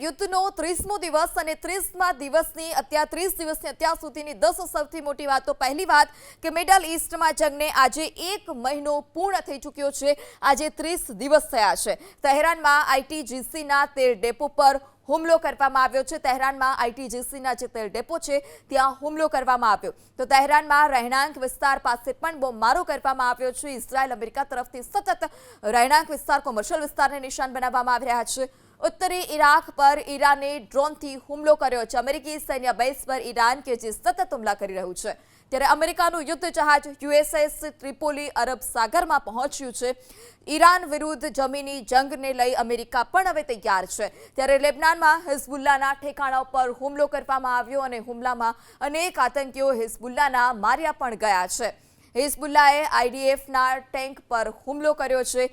યુદ્ધનો 30મો દિવસ અને 30મા દિવસની અત્યાર 30 દિવસની અત્યાર સુધીની 10 સૌથી મોટી વાતો. પહેલી વાત કે મિડલ ઈસ્ટમાં જંગને આજે 1 મહિનો પૂર્ણ થઈ ચૂક્યો છે. આજે 30 દિવસ થયા છે. તહેરાનમાં આઈટીજીસીના તેલ ડેપો પર હુમલો કરવામાં આવ્યો છે. તહેરાનમાં આઈટીજીસીના જે તેલ ડેપો છે ત્યાં હુમલો કરવામાં આવ્યો. તો તહેરાનમાં રહેણાંક વિસ્તાર પાસે પણ બોમ્બમારો કરવામાં આવ્યો છે. ઇઝરાયલ અમેરિકા તરફથી સતત રહેણાંક વિસ્તાર કોમર્શિયલ વિસ્તારને નિશાન બનાવવામાં આવી રહ્યા છે. ઉત્તરી ઇરાક પર ઈરાને ડ્રોનથી હુમલો કર્યો છે. અમેરિકી સૈન્ય બેઝ પર ઈરાન કે જે સતત હુમલા કરી રહ્યું છે. ત્યારે અમેરિકાનું યુદ્ધ જહાજ યુએસએસ ત્રિપોલી અરબ સાગરમાં પહોંચ્યું છે. ઈરાન વિરુદ્ધ જમીની જંગને લઈ અમેરિકા પણ હવે તૈયાર છે. ત્યારે લેબનાનમાં હિઝબુલ્લાના ઠેકાણા પર હુમલો કરવામાં આવ્યો અને હુમલામાં અનેક આતંકીઓ હિઝબુલ્લાના માર્યા પણ ગયા છે. હિઝબુલ્લાએ આઈડીએફના ટેન્ક પર હુમલો કર્યો છે.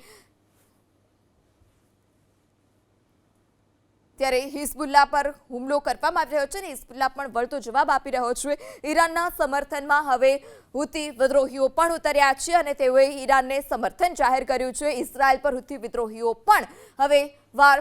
ત્યારે હિઝબુલ્લા પર હુમલો કરવામાં આવી રહ્યો છે અને હિઝબુલ્લા પણ વળતો જવાબ આપી રહ્યો છે. ઈરાનના સમર્થનમાં હવે હુતી વિદ્રોહીઓ પણ ઉતર્યા છે અને તેઓએ ઈરાનને સમર્થન જાહેર કર્યું છે. ઇઝરાયલ પર હુતી વિદ્રોહીઓ પણ હવે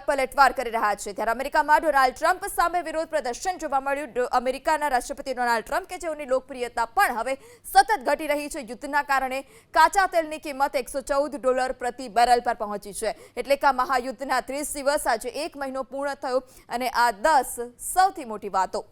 પલટવાર કરી રહ્યા છે. ત્યારે અમેરિકામાં ડોનાલ્ડ ટ્રમ્પ સામે વિરોધ પ્રદર્શન જોવા મળ્યું. અમેરિકાના રાષ્ટ્રપતિ ડોનાલ્ડ ટ્રમ્પ કે જેઓની લોકપ્રિયતા પણ હવે સતત ઘટી રહી છે. યુદ્ધના કારણે કાચા તેલની કિંમત $114 પ્રતિ બેરલ પર પહોંચી છે. એટલે કે મહાયુદ્ધના 30 દિવસ આજે 1 મહિનો પૂર્ણ થયો અને આ 10 સૌથી મોટી વાતો.